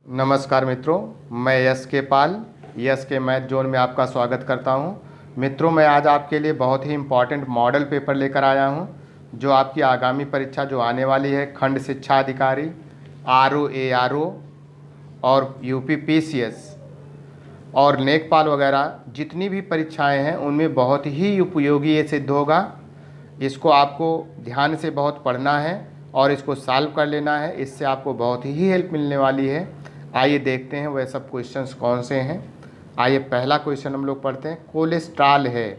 नमस्कार मित्रों, मैं यस के पाल यस के मैथ जोन में आपका स्वागत करता हूं। मित्रों, मैं आज आपके लिए बहुत ही इम्पॉर्टेंट मॉडल पेपर लेकर आया हूं, जो आपकी आगामी परीक्षा जो आने वाली है खंड शिक्षा अधिकारी, आरओ एआरओ और यूपी पीसीएस और लेखपाल वगैरह जितनी भी परीक्षाएं हैं उनमें बहुत ही उपयोगी ये सिद्ध होगा। इसको आपको ध्यान से बहुत पढ़ना है और इसको सॉल्व कर लेना है, इससे आपको बहुत ही हेल्प मिलने वाली है। आइए देखते हैं वह सब क्वेश्चंस कौन से हैं। आइए पहला क्वेश्चन हम लोग पढ़ते हैं। कोलेस्ट्रॉल है,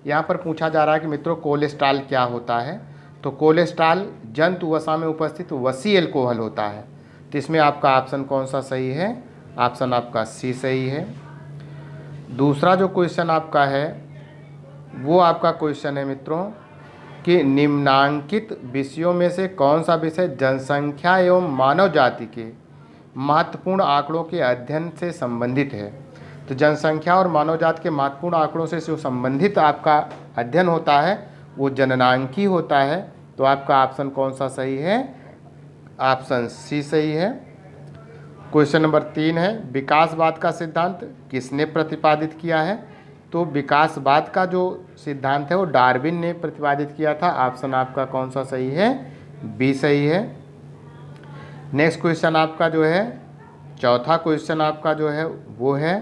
यहाँ पर पूछा जा रहा है कि मित्रों कोलेस्ट्रॉल क्या होता है। तो कोलेस्ट्रॉल जंतु वसा में उपस्थित वसी एल्कोहल होता है। तो इसमें आपका ऑप्शन कौन सा सही है? ऑप्शन आपका सी सही है। दूसरा जो क्वेश्चन आपका है वो आपका क्वेश्चन है मित्रों कि निम्नांकित विषयों में से कौन सा विषय जनसंख्या एवं मानव जाति के महत्वपूर्ण आंकड़ों के अध्ययन से संबंधित है। तो जनसंख्या और मानव जाति के महत्वपूर्ण आंकड़ों से जो संबंधित आपका अध्ययन होता है वो जननांकी होता है। तो आपका ऑप्शन कौन सा सही है? ऑप्शन सी सही है। क्वेश्चन नंबर 3 है, विकासवाद का सिद्धांत किसने प्रतिपादित किया है? तो विकासवाद का जो सिद्धांत है वो डार्विन ने प्रतिपादित किया था। ऑप्शन आपका कौन सा सही है? बी सही है। नेक्स्ट क्वेश्चन आपका जो है, चौथा क्वेश्चन आपका जो है वो है,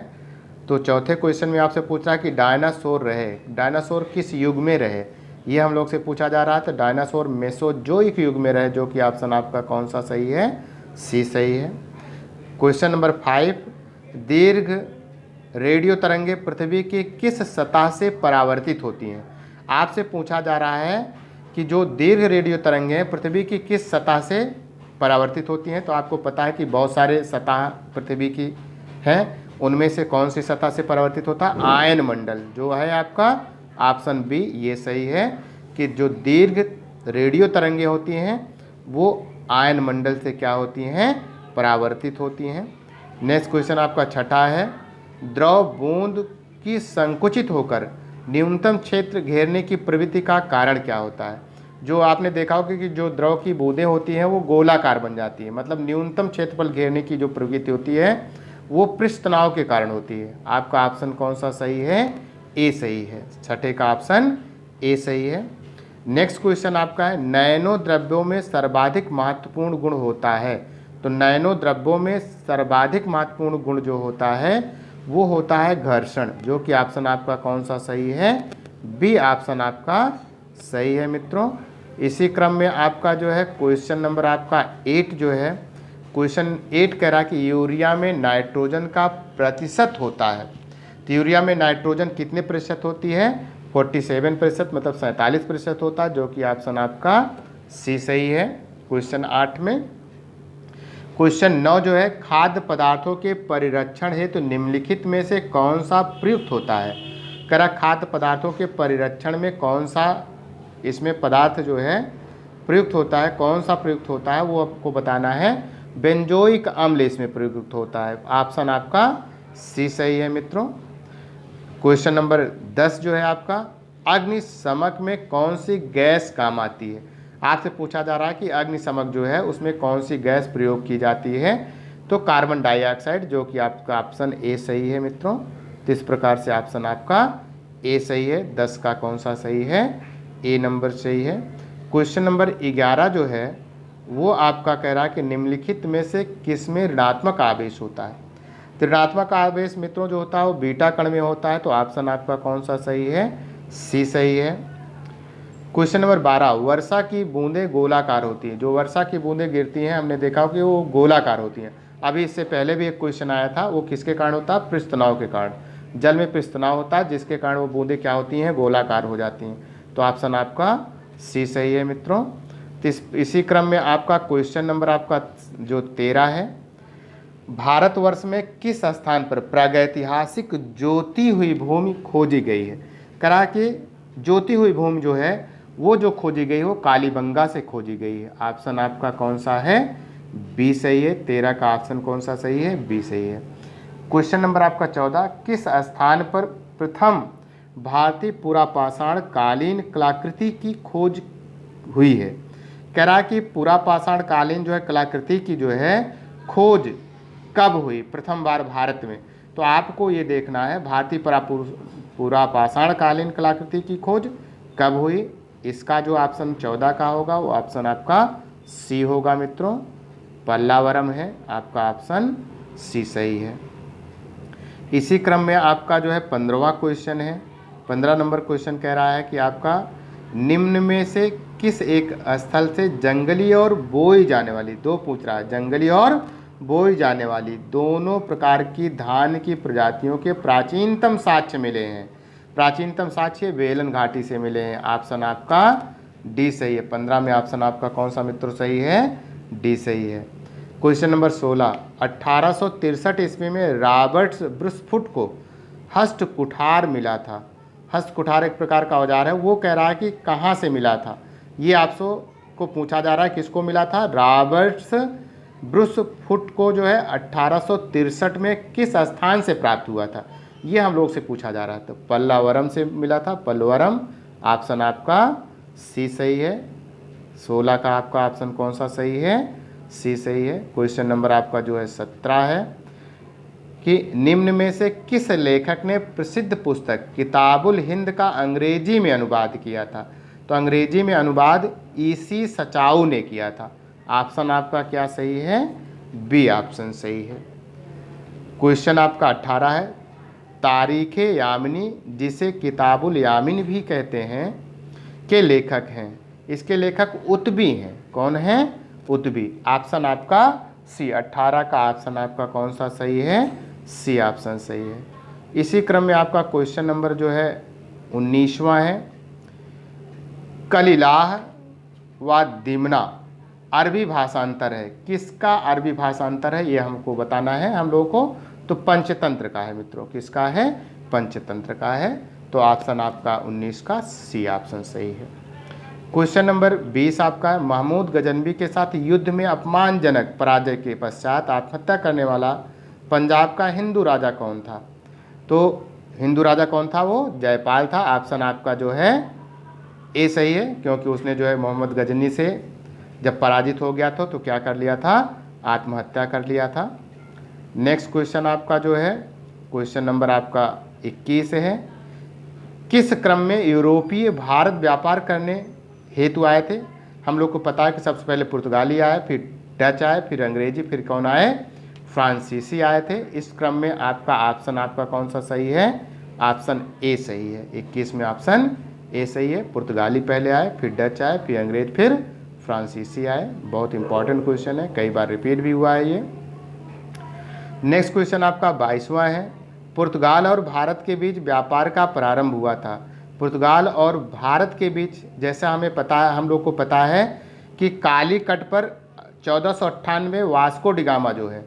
तो चौथे क्वेश्चन में आपसे पूछ रहा है कि डायनासोर रहे, डायनासोर किस युग में रहे, ये हम लोग से पूछा जा रहा है। तो डायनासोर मेसोजोइक युग में रहे, जो कि ऑप्शन आपका कौन सा सही है? सी सही है। क्वेश्चन नंबर 5, दीर्घ रेडियो तरंगे पृथ्वी की किस सतह से परावर्तित होती हैं? आपसे पूछा जा रहा है कि जो दीर्घ रेडियो तरंगें पृथ्वी की किस सतह से परावर्तित होती हैं। तो आपको पता है कि बहुत सारे सतह पृथ्वी की हैं, उनमें से कौन सी सतह से परावर्तित होता है? आयन मंडल, जो है आपका ऑप्शन बी ये सही है कि जो दीर्घ रेडियो तरंगें होती हैं वो आयन मंडल से क्या होती हैं? परावर्तित होती हैं। नेक्स्ट क्वेश्चन आपका छठा है, द्रव बूंद की संकुचित होकर न्यूनतम क्षेत्र घेरने की प्रवृत्ति का कारण क्या होता है? जो आपने देखा होगा कि जो द्रव की बूंदें होती हैं वो गोलाकार बन जाती है, मतलब न्यूनतम क्षेत्रफल घेरने की जो प्रवृत्ति होती है वो पृष्ठ तनाव के कारण होती है। आपका ऑप्शन कौन सा सही है? ए सही है। छठे का ऑप्शन ए सही है। नेक्स्ट क्वेश्चन आपका है, नैनो द्रव्यों में सर्वाधिक महत्वपूर्ण गुण होता है। तो नैनो द्रव्यों में सर्वाधिक महत्वपूर्ण गुण जो होता है वो होता है घर्षण, जो कि ऑप्शन आपका कौन सा सही है? बी ऑप्शन आपका सही है मित्रों। इसी क्रम में आपका जो है क्वेश्चन नंबर आपका 8 जो है, क्वेश्चन 8 कह रहा है कि यूरिया में नाइट्रोजन का प्रतिशत होता है। तो यूरिया में नाइट्रोजन कितने प्रतिशत होती है? 47%, मतलब 47% होता है, जो कि ऑप्शन आपका सी सही है क्वेश्चन 8 में। क्वेश्चन 9 जो है, खाद्य पदार्थों के परिरक्षण हेतु निम्नलिखित में से कौन सा प्रयुक्त होता है? कह रहा खाद्य पदार्थों के परिरक्षण में कौन सा इसमें पदार्थ जो है प्रयुक्त होता है, कौन सा प्रयुक्त होता है वो आपको बताना है। बेंजोइक अम्ल इसमें प्रयुक्त होता है। ऑप्शन आपका सी सही है मित्रों। क्वेश्चन नंबर 10 जो है आपका, अग्निशमक में कौन सी गैस काम आती है? आपसे पूछा जा रहा है कि अग्निशमक जो है उसमें कौन सी गैस प्रयोग की जाती है। तो कार्बन डाइऑक्साइड, जो कि आपका ऑप्शन ए सही है मित्रों। तो इस प्रकार से ऑप्शन आपका ए सही है। 10 का कौन सा सही है? ए नंबर सही है। क्वेश्चन नंबर 11 जो है वो आपका कह रहा है कि निम्नलिखित में से किस में ऋणात्मक आवेश होता है? तो ऋणात्मक आवेश मित्रों जो होता है वो बीटा कण में होता है। तो ऑप्शन आपका कौन सा सही है? सी सही है। क्वेश्चन नंबर 12, वर्षा की बूंदें गोलाकार होती हैं। जो वर्षा की बूंदें गिरती हैं हमने देखा कि वो गोलाकार होती हैं। अभी इससे पहले भी एक क्वेश्चन आया था, वो किसके कारण होता है? पृष्ठ तनाव के कारण। जल में पृष्ठ तनाव होता है जिसके कारण वो बूंदें क्या होती हैं? गोलाकार हो जाती हैं। तो ऑप्शन आपका सी सही है मित्रों। तो इसी क्रम में आपका क्वेश्चन नंबर आपका जो 13 है, भारतवर्ष में किस स्थान पर प्रागैतिहासिक जोती हुई भूमि खोजी गई है? करा कि जोती हुई भूमि जो है वो जो खोजी गई वो कालीबंगा से खोजी गई है। ऑप्शन आपका कौन सा है? बी सही है। 13 का ऑप्शन कौन सा सही है? बी सही है। क्वेश्चन नंबर आपका 14, किस स्थान पर प्रथम भारतीय पुरापाषाण कालीन कलाकृति की खोज हुई है? कह रहा कि पुरापाषाण कालीन जो है कलाकृति की जो है खोज कब हुई प्रथम बार भारत में? तो आपको ये देखना है भारतीय पुरापाषाण कालीन कलाकृति की खोज कब हुई। इसका जो ऑप्शन 14 का होगा वो ऑप्शन आपका सी होगा मित्रों, पल्लावरम है आपका ऑप्शन सी सही है। इसी क्रम में आपका जो है 15वां क्वेश्चन है। 15 नंबर क्वेश्चन कह रहा है कि आपका निम्न में से किस एक स्थल से जंगली और बोई जाने वाली, दो पूछ रहा है, जंगली और बोई जाने वाली दोनों प्रकार की धान की प्रजातियों के प्राचीनतम साक्ष्य मिले हैं? प्राचीनतम साक्ष्य बेलन घाटी से मिले हैं। ऑप्शन आपका डी सही है। 15 में ऑप्शन आपका कौन सा मित्रों सही है? डी सही है। क्वेश्चन नंबर 16, 1863 ईस्वी में रॉबर्ट ब्रुसफुट को हस्त कुठार मिला था। हस्त कुठार एक प्रकार का औजार है, वो कह रहा है कि कहाँ से मिला था। ये आपको को पूछा जा रहा है किसको मिला था? रॉबर्ट ब्रुसफुट को जो है 1863 में किस स्थान से प्राप्त हुआ था, ये हम लोग से पूछा जा रहा है। तो पल्लावरम से मिला था, पल्लवरम। ऑप्शन आपका सी सही है। 16 का आपका ऑप्शन कौन सा सही है? सी सही है। क्वेश्चन नंबर आपका जो है 17 है कि निम्न में से किस लेखक ने प्रसिद्ध पुस्तक किताबुल हिंद का अंग्रेजी में अनुवाद किया था? तो अंग्रेजी में अनुवाद ईसी सचाऊ ने किया था। ऑप्शन आपका क्या सही है? बी ऑप्शन सही है। क्वेश्चन आपका 18 है, तारीख यामिनी जिसे किताबुल यामिन भी कहते हैं के लेखक हैं। इसके लेखक उतबी हैं। कौन है? उतबी। ऑप्शन आपका सी। 18 का ऑप्शन आपका कौन सा सही है? सी ऑप्शन सही है। इसी क्रम में आपका क्वेश्चन नंबर जो है 19वां है, कलिलाह व दिमना अरबी भाषांतर है। किसका अरबी भाषांतर है ये हमको बताना है हम लोगों को। तो पंचतंत्र का है मित्रों। किसका है? पंचतंत्र का है। तो ऑप्शन आपका 19 का सी ऑप्शन सही है। क्वेश्चन नंबर 20 आपका महमूद गजनवी के साथ युद्ध में अपमानजनक पराजय के पश्चात आत्महत्या करने वाला पंजाब का हिंदू राजा कौन था? तो हिंदू राजा कौन था? वो जयपाल था। ऑप्शन आपका जो है ए सही है, क्योंकि उसने जो है मोहम्मद गजनी से जब पराजित हो गया था तो क्या कर लिया था? आत्महत्या कर लिया था। नेक्स्ट क्वेश्चन आपका जो है क्वेश्चन नंबर आपका 21 है, किस क्रम में यूरोपीय भारत व्यापार करने हेतु आए थे? हम लोग को पता है कि सबसे पहले पुर्तगाली आए, फिर डच आए, फिर अंग्रेजी, फिर कौन आए? फ्रांसीसी आए थे। इस क्रम में आपका ऑप्शन आपका कौन सा सही है? ऑप्शन ए सही है। 21 में ऑप्शन ए सही है। पुर्तगाली पहले आए, फिर डच आए, फिर अंग्रेज, फिर फ्रांसीसी आए। बहुत इंपॉर्टेंट क्वेश्चन है, कई बार रिपीट भी हुआ है ये। नेक्स्ट क्वेश्चन आपका 22वां है, पुर्तगाल और भारत के बीच व्यापार का प्रारंभ हुआ था। पुर्तगाल और भारत के बीच जैसा हमें पता है, हम लोग को पता है कि कालीकट पर 1498 वास्को डिगामा जो है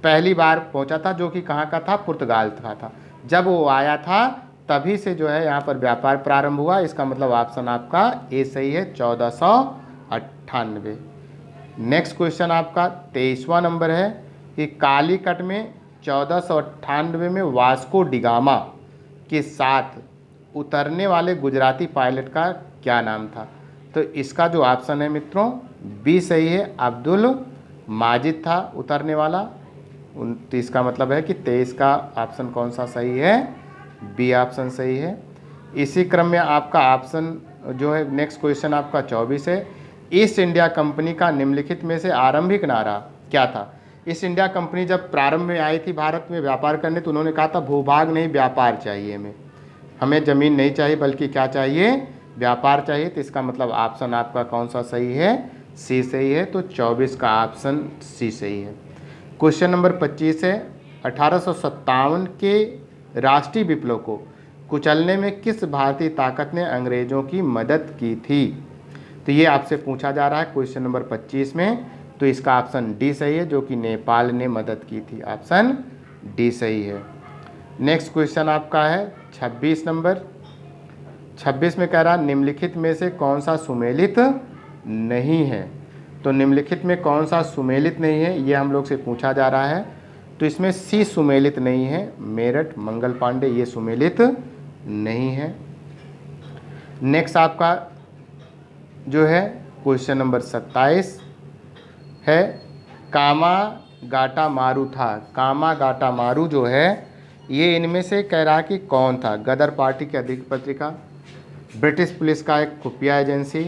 पहली बार पहुंचा था, जो कि कहाँ का था? पुर्तगाल का था। जब वो आया था तभी से जो है यहाँ पर व्यापार प्रारंभ हुआ। इसका मतलब ऑप्शन आपका ए सही है, 1498। नेक्स्ट क्वेश्चन आपका 23वां नंबर है कि कालीकट में 1498 में वास्को डिगामा के साथ उतरने वाले गुजराती पायलट का क्या नाम था? तो इसका जो ऑप्शन है मित्रों बी सही है, अब्दुल माजिद था उतरने वाला। 29 का मतलब है कि 23 का ऑप्शन कौन सा सही है? बी ऑप्शन सही है। इसी क्रम में आपका ऑप्शन जो है नेक्स्ट क्वेश्चन आपका 24 है, ईस्ट इंडिया कंपनी का निम्नलिखित में से आरंभिक नारा क्या था? ईस्ट इंडिया कंपनी जब प्रारंभ में आई थी भारत में व्यापार करने तो उन्होंने कहा था भूभाग नहीं व्यापार चाहिए, हमें ज़मीन नहीं चाहिए बल्कि क्या चाहिए? व्यापार चाहिए। तो इसका मतलब ऑप्शन आपका कौन सा सही है? सी सही है। तो 24 का ऑप्शन सी सही है। क्वेश्चन नंबर 25 है, 1857 के राष्ट्रीय विप्लव को कुचलने में किस भारतीय ताकत ने अंग्रेज़ों की मदद की थी? तो ये आपसे पूछा जा रहा है क्वेश्चन नंबर 25 में। तो इसका ऑप्शन डी सही है, जो कि नेपाल ने मदद की थी। ऑप्शन डी सही है। नेक्स्ट क्वेश्चन आपका है 26 नंबर। 26 में कह रहा निम्नलिखित में से कौन सा सुमेलित नहीं है? तो निम्नलिखित में कौन सा सुमेलित नहीं है ये हम लोग से पूछा जा रहा है। तो इसमें सी सुमेलित नहीं है, मेरठ मंगल पांडे ये सुमेलित नहीं है। नेक्स्ट आपका जो है क्वेश्चन नंबर 27 है, गाटामारू था। कामागाटामारू जो है ये इनमें से कह रहा कि कौन था? गदर पार्टी की अधिक पत्रिका, ब्रिटिश पुलिस का एक खुफिया एजेंसी,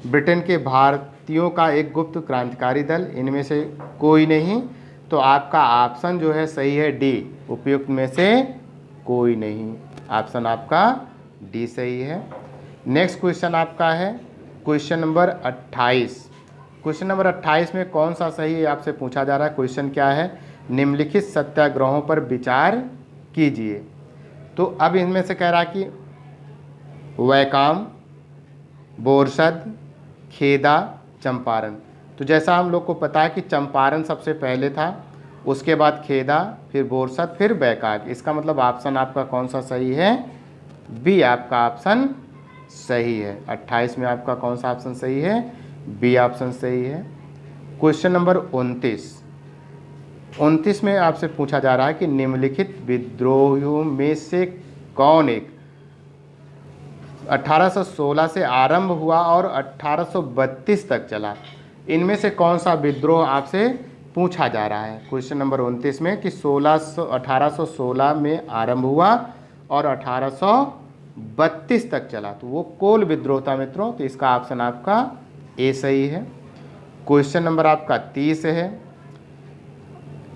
ब्रिटेन के भारतीयों का एक गुप्त क्रांतिकारी दल, इनमें से कोई नहीं। तो आपका ऑप्शन जो है सही है डी, उपयुक्त में से कोई नहीं। ऑप्शन आपका डी सही है। नेक्स्ट क्वेश्चन आपका है क्वेश्चन नंबर 28। क्वेश्चन नंबर 28 में कौन सा सही है आपसे पूछा जा रहा है। क्वेश्चन क्या है? निम्नलिखित सत्याग्रहों पर विचार कीजिए। तो अब इनमें से कह रहा कि वैकाम, बोरसद, खेदा, चंपारण। तो जैसा हम लोग को पता है कि चंपारण सबसे पहले था, उसके बाद खेदा, फिर बोरसद, फिर बैकाक। इसका मतलब ऑप्शन आपका कौन सा सही है? बी आपका ऑप्शन सही है। 28 में आपका कौन सा ऑप्शन सही है? बी ऑप्शन सही है। क्वेश्चन नंबर 29 में आपसे पूछा जा रहा है कि निम्नलिखित विद्रोहियों में से कौन एक 1816 से आरंभ हुआ और 1832 तक चला। इनमें से कौन सा विद्रोह आपसे पूछा जा रहा है क्वेश्चन नंबर 29 में कि 1816 में आरंभ हुआ और 1832 तक चला। तो वो कोल विद्रोह था मित्रों। तो इसका ऑप्शन आपका ए सही है। क्वेश्चन नंबर आपका 30 है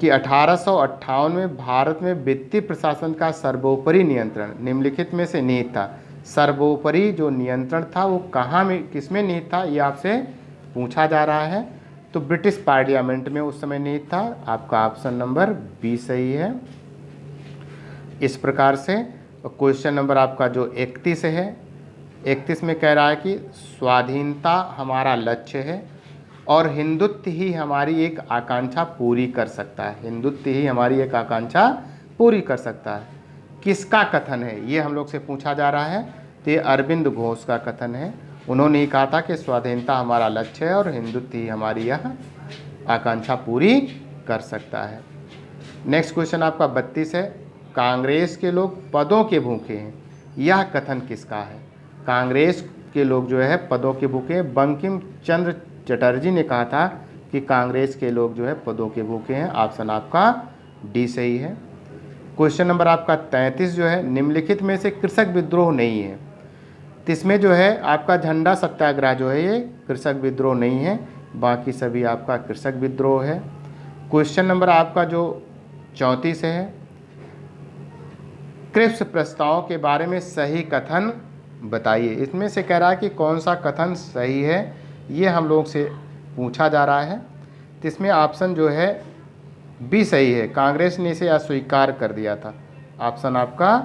कि 1858 में भारत में वित्तीय प्रशासन का सर्वोपरि नियंत्रण निम्नलिखित में से निहित था। सर्वोपरि जो नियंत्रण था वो कहाँ में, किसमें निहित था, ये आपसे पूछा जा रहा है। तो ब्रिटिश पार्लियामेंट में उस समय निहित था। आपका ऑप्शन नंबर बी सही है। इस प्रकार से क्वेश्चन नंबर आपका जो 31 है, 31 में कह रहा है कि स्वाधीनता हमारा लक्ष्य है और हिंदुत्व ही हमारी एक आकांक्षा पूरी कर सकता है। हिंदुत्व ही हमारी एक आकांक्षा पूरी कर सकता है। किसका कथन है ये हम लोग से पूछा जा रहा है। तो ये अरविंद घोष का कथन है। उन्होंने कहा था कि स्वाधीनता हमारा लक्ष्य है और हिंदुत्व ही हमारी यह आकांक्षा पूरी कर सकता है। नेक्स्ट क्वेश्चन आपका 32 है। कांग्रेस के लोग पदों के भूखे हैं, यह कथन किसका है? कांग्रेस के लोग जो है पदों के भूखे हैं। बंकिम चंद्र चटर्जी ने कहा था कि कांग्रेस के लोग जो है पदों के भूखे हैं। ऑप्शन आपका डी सही है। क्वेश्चन नंबर आपका 33 जो है, निम्नलिखित में से कृषक विद्रोह नहीं है। तो इसमें जो है आपका झंडा सत्याग्रह जो है ये कृषक विद्रोह नहीं है, बाकी सभी आपका कृषक विद्रोह है। क्वेश्चन नंबर आपका जो 34 है, क्रिप्स प्रस्ताव के बारे में सही कथन बताइए। इसमें से कह रहा है कि कौन सा कथन सही है, ये हम लोग से पूछा जा रहा है। तो इसमें ऑप्शन जो है बी सही है। कांग्रेस ने इसे अस्वीकार कर दिया था। ऑप्शन आपका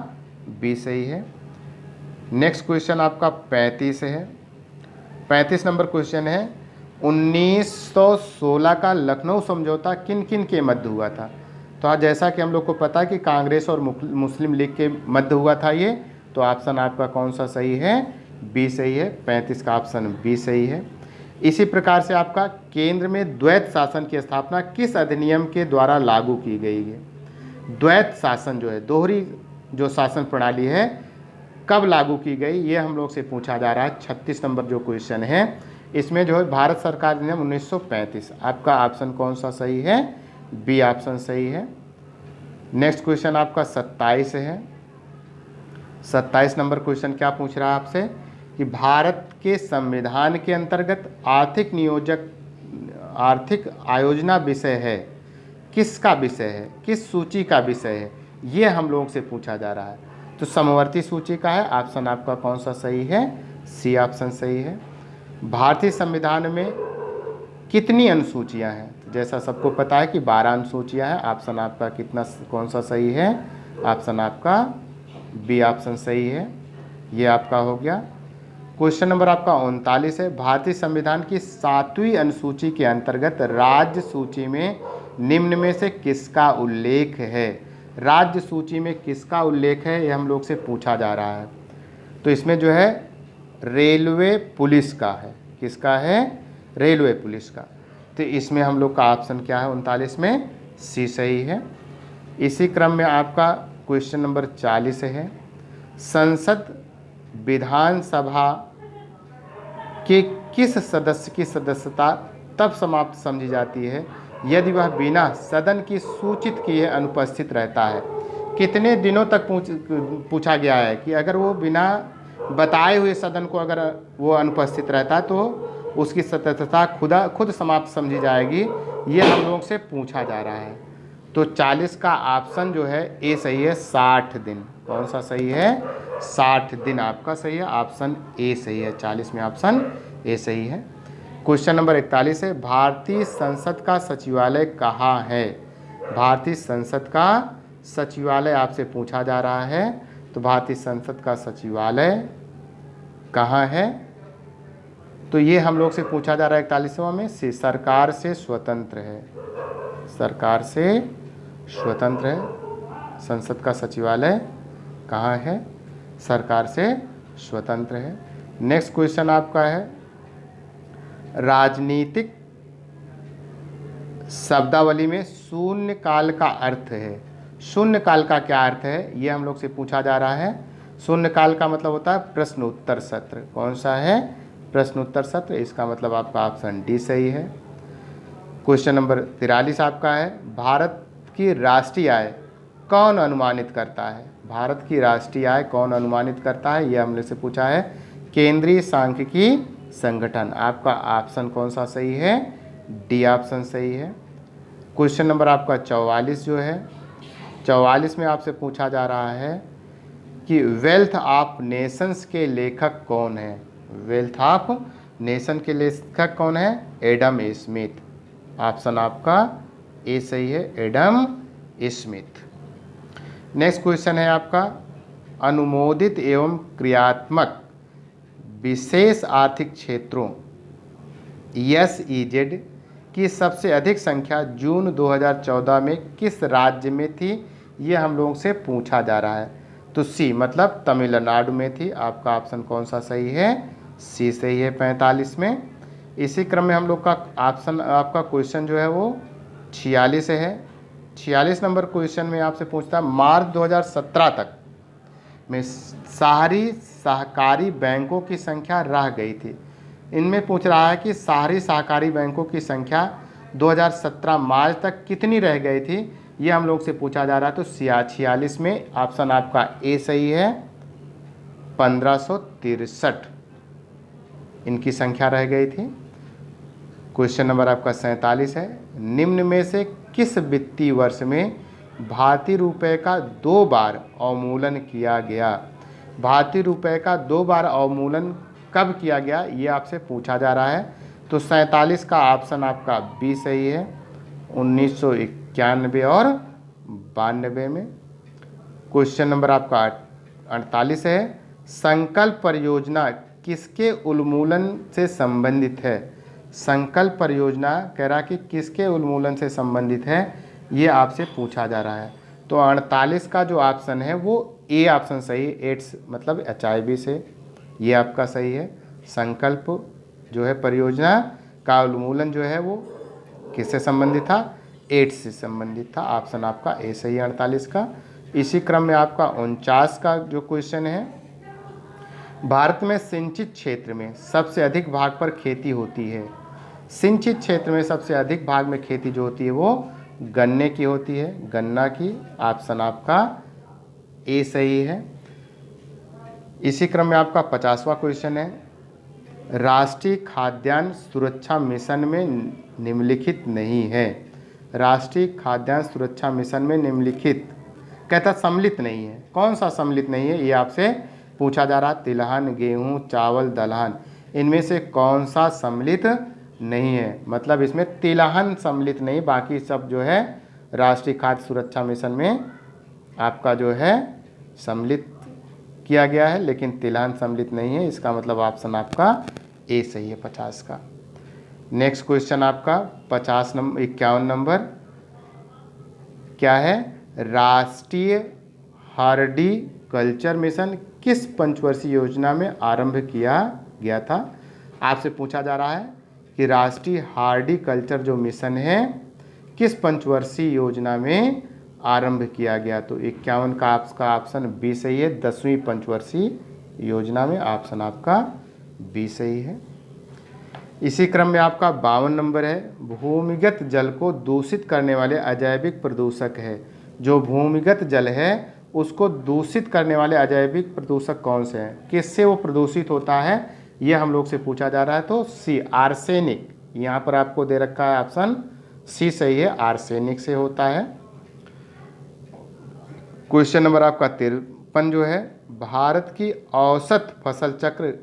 बी सही है। नेक्स्ट क्वेश्चन आपका 35 है। 35 नंबर क्वेश्चन है, 1916 का लखनऊ समझौता किन किन के मध्य हुआ था? तो आज जैसा कि हम लोग को पता है कि कांग्रेस और मुस्लिम लीग के मध्य हुआ था ये। तो ऑप्शन आपका कौन सा सही है? बी सही है। 35 का ऑप्शन बी सही है। इसी प्रकार से आपका केंद्र में द्वैत शासन की स्थापना किस अधिनियम के द्वारा लागू की गई है? द्वैत शासन जो है, दोहरी जो शासन प्रणाली है, कब लागू की गई, ये हम लोग से पूछा जा रहा है। 36 नंबर जो क्वेश्चन है इसमें जो है भारत सरकार ने 1935। आपका ऑप्शन कौन सा सही है? बी ऑप्शन सही है। नेक्स्ट क्वेश्चन आपका 27 है। 27 नंबर क्वेश्चन क्या पूछ रहा है आपसे कि भारत के संविधान के अंतर्गत आर्थिक आयोजना विषय है, किसका विषय है, किस सूची का विषय है, ये हम लोगों से पूछा जा रहा है। तो समवर्ती सूची का है। ऑप्शन आपका कौन सा सही है? सी ऑप्शन सही है। भारतीय संविधान में कितनी अनुसूचियां हैं? जैसा सबको पता है कि 12 अनुसूचियां हैं। ऑप्शन आपका कौन सा सही है? ऑप्शन आपका बी ऑप्शन सही है। ये आपका हो गया। क्वेश्चन नंबर आपका 39 है। भारतीय संविधान की 7वीं अनुसूची के अंतर्गत राज्य सूची में निम्न में से किसका उल्लेख है? राज्य सूची में किसका उल्लेख है, ये हम लोग से पूछा जा रहा है। तो इसमें जो है रेलवे पुलिस का है। किसका है? रेलवे पुलिस का। तो इसमें हम लोग का ऑप्शन क्या है? 39 में सी सही है। इसी क्रम में आपका क्वेश्चन नंबर 40 है। संसद विधानसभा के किस सदस्य की सदस्यता तब समाप्त समझी जाती है यदि वह बिना सदन की सूचित किए अनुपस्थित रहता है। कितने दिनों तक पूछा गया है कि अगर वो बिना बताए हुए सदन को अगर वो अनुपस्थित रहता है तो उसकी सदस्यता खुद समाप्त समझी जाएगी। ये हम लोग से पूछा जा रहा है। तो 40 का ऑप्शन जो है ए सही है, 60 दिन। कौन सा सही है? 60 दिन आपका सही है, ऑप्शन ए सही है। 40 में ऑप्शन ए सही है। क्वेश्चन नंबर 41 है, भारतीय संसद का सचिवालय कहाँ है? भारतीय संसद का सचिवालय आपसे पूछा जा रहा है। तो भारतीय संसद का सचिवालय कहाँ है? तो ये हम लोग से पूछा जा रहा है 41वां में, सरकार से स्वतंत्र है। सरकार से स्वतंत्र है। संसद का सचिवालय कहाँ है? सरकार से स्वतंत्र है। नेक्स्ट क्वेश्चन आपका है, राजनीतिक शब्दावली में शून्य काल का अर्थ है। शून्य काल का क्या अर्थ है? ये हम लोग से पूछा जा रहा है। शून्य काल का मतलब होता है प्रश्न उत्तर सत्र। कौन सा है? प्रश्न उत्तर सत्र। इसका मतलब आपका ऑप्शन डी सही है। क्वेश्चन नंबर 43 आपका है, भारत की राष्ट्रीय आय कौन अनुमानित करता है? भारत की राष्ट्रीय आय कौन अनुमानित करता है? ये हमने से पूछा है, केंद्रीय सांख्यिकी संगठन। आपका ऑप्शन कौन सा सही है? डी ऑप्शन सही है। क्वेश्चन नंबर आपका 44 जो है, 44 में आपसे पूछा जा रहा है कि वेल्थ ऑफ नेशंस के लेखक कौन है? वेल्थ ऑफ नेशन के लेखक कौन है? Adam Smith. ऑप्शन आपका ए सही है, एडम स्मिथ। नेक्स्ट क्वेश्चन है आपका, अनुमोदित एवं क्रियात्मक विशेष आर्थिक क्षेत्रों SEZ की सबसे अधिक संख्या जून 2014 में किस राज्य में थी? ये हम लोगों से पूछा जा रहा है। तो सी मतलब तमिलनाडु में थी। आपका ऑप्शन कौन सा सही है? सी सही है 45 में। इसी क्रम में हम लोग का ऑप्शन आपका क्वेश्चन जो है वो 46 है। 46 नंबर क्वेश्चन में आपसे पूछता है, मार्च 2017 तक में शहरी सहकारी बैंकों की संख्या रह गई थी। इनमें पूछ रहा है कि शहरी सहकारी बैंकों की संख्या 2017 मार्च तक कितनी रह गई थी? ये हम लोग से पूछा जा रहा है। तो 46 में ऑप्शन आपका ए सही है, 1563 इनकी संख्या रह गई थी। क्वेश्चन नंबर आपका 47 है, निम्न में से किस वित्तीय वर्ष में भारतीय रुपये का 2 बार अवमूलन किया गया? भारतीय रुपये का 2 बार अवमूलन कब किया गया? ये आपसे पूछा जा रहा है। तो 47 का ऑप्शन आपका बी सही है, 1991 और 92 में। क्वेश्चन नंबर आपका 48 है, संकल्प परियोजना किसके उन्मूलन से संबंधित है? संकल्प परियोजना कह रहा कि किसके उन्मूलन से संबंधित है, ये आपसे पूछा जा रहा है। तो 48 का जो ऑप्शन है वो ए ऑप्शन सही है, एड्स मतलब HIV से। ये आपका सही है। संकल्प जो है परियोजना का उन्मूलन जो है वो किससे संबंधित था? एड्स से संबंधित था। ऑप्शन आपका ए सही है 48 का। इसी क्रम में आपका 49 का जो क्वेश्चन है, भारत में सिंचित क्षेत्र में सबसे अधिक भाग पर खेती होती है। सिंचित क्षेत्र में सबसे अधिक भाग में खेती जो होती है वो गन्ने की होती है, गन्ना की। ऑप्शन आपका ए सही है। इसी क्रम में आपका 50वां क्वेश्चन है, राष्ट्रीय खाद्यान्न सुरक्षा मिशन में निम्नलिखित नहीं है। राष्ट्रीय खाद्यान्न सुरक्षा मिशन में निम्नलिखित कहता सम्मिलित नहीं है। कौन सा सम्मिलित नहीं है? ये आपसे पूछा जा रहा। तिलहन, गेहूं, चावल, दलहन, इनमें से कौन सा सम्मिलित नहीं है? मतलब इसमें तिलहन सम्मिलित नहीं, बाकी सब जो है राष्ट्रीय खाद्य सुरक्षा मिशन में आपका जो है सम्मिलित किया गया है, लेकिन तिलहन सम्मिलित नहीं है। इसका मतलब ऑप्शन आपका ए सही है 50 का। नेक्स्ट क्वेश्चन आपका 51 नंबर क्या है? राष्ट्रीय हॉर्टिकल्चर मिशन किस पंचवर्षीय योजना में आरंभ किया गया था? आपसे पूछा जा रहा है कि राष्ट्रीय हॉर्टिकल्चर जो मिशन है किस पंचवर्षीय योजना में आरंभ किया गया? तो 51 का आपका ऑप्शन बी सही है, 10वीं पंचवर्षीय योजना में। ऑप्शन आपका बी सही है। इसी क्रम में आपका 52 नंबर है, भूमिगत जल को दूषित करने वाले अजैविक प्रदूषक है। जो भूमिगत जल है उसको दूषित करने वाले अजैविक प्रदूषक कौन से हैं, किससे वो प्रदूषित होता है, ये हम लोग से पूछा जा रहा है। तो सी, आर्सेनिक। यहाँ पर आपको दे रखा है ऑप्शन सी सही है, आर्सेनिक से होता है। क्वेश्चन नंबर आपका 53 जो है, भारत की औसत फसल चक्र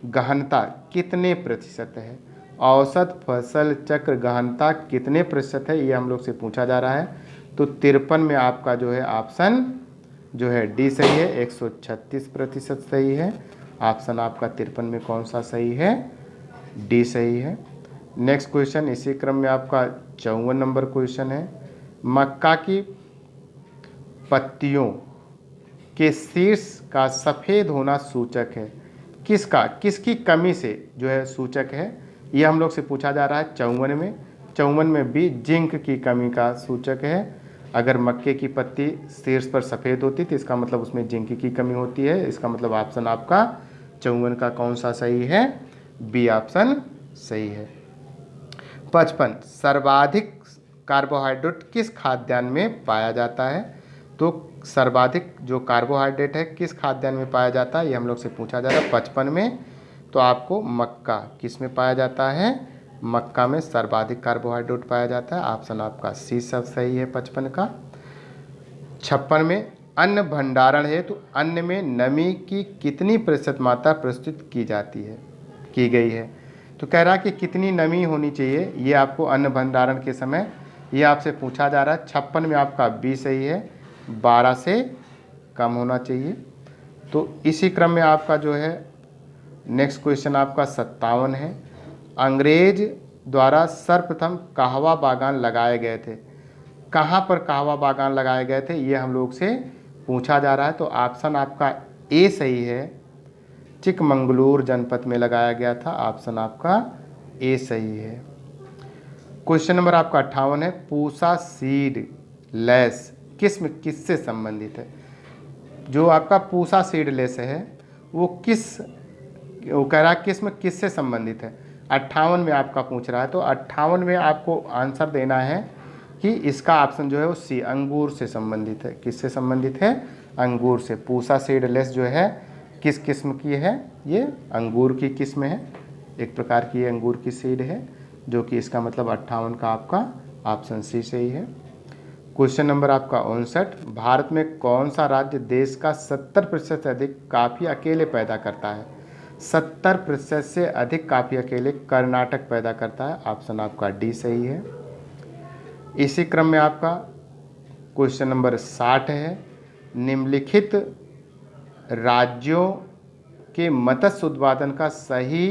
गहनता कितने प्रतिशत है। औसत फसल चक्र गहनता कितने प्रतिशत है, ये हम लोग से पूछा जा रहा है। तो 53 में आपका जो है ऑप्शन जो है डी सही है, 136% सही है। ऑप्शन आपका 53 में कौन सा सही है, डी सही है। नेक्स्ट क्वेश्चन इसी क्रम में आपका 54 नंबर क्वेश्चन है, मक्का की पत्तियों के शीर्ष का सफ़ेद होना सूचक है किसका, किसकी कमी से जो है सूचक है, ये हम लोग से पूछा जा रहा है 54 में भी जिंक की कमी का सूचक है। अगर मक्के की पत्ती शीर्ष पर सफ़ेद होती तो इसका मतलब उसमें जिंक की कमी होती है। इसका मतलब ऑप्शन आपका 54 का कौन सा सही है, बी ऑप्शन सही है। 55 सर्वाधिक कार्बोहाइड्रेट किस खाद्यान्न में पाया जाता है। तो सर्वाधिक जो कार्बोहाइड्रेट है किस खाद्यान्न में पाया जाता है, ये हम लोग से पूछा जा रहा है 55 में। तो आपको मक्का किस में पाया जाता है, मक्का में सर्वाधिक कार्बोहाइड्रेट पाया जाता है। ऑप्शन आपका सी सब सही है 55 का। 56 में अन्न भंडारण है, तो अन्न में नमी की कितनी प्रतिशत मात्रा प्रस्तुत की जाती है, की गई है। तो कह रहा कि कितनी नमी होनी चाहिए, ये आपको अन्न भंडारण के समय ये आपसे पूछा जा रहा है। 56 में आपका बी सही है, 12 से कम होना चाहिए। तो इसी क्रम में आपका जो है नेक्स्ट क्वेश्चन आपका 57 है, अंग्रेज द्वारा सर्वप्रथम कहवा बागान लगाए गए थे। कहाँ पर कहवा बागान लगाए गए थे, ये हम लोग से पूछा जा रहा है। तो ऑप्शन आपका ए सही है, चिकमंगलूर जनपद में लगाया गया था। ऑप्शन आपका ए सही है। क्वेश्चन नंबर आपका 58 है, पूसा सीड लेस किस्म किससे संबंधित है। जो आपका पूसा सीडलेस है वो कह रहा है किस्म किससे संबंधित है। 58 में आपका पूछ रहा है। तो 58 में आपको आंसर देना है कि इसका ऑप्शन जो है वो सी, अंगूर से संबंधित है। किससे संबंधित है, अंगूर से। पूसा सीडलेस जो है किस किस्म की है, ये अंगूर की किस्म है, एक प्रकार की ये अंगूर की सीड है, जो कि इसका मतलब 58 का आपका ऑप्शन सी सही है। क्वेश्चन नंबर आपका 59, भारत में कौन सा राज्य देश का 70% से अधिक काफ़ी अकेले पैदा करता है। 70% से अधिक काफ़ी अकेले कर्नाटक पैदा करता है। ऑप्शन आपका डी सही है। इसी क्रम में आपका क्वेश्चन नंबर 60 है, निम्नलिखित राज्यों के मत्स्य उत्पादन का सही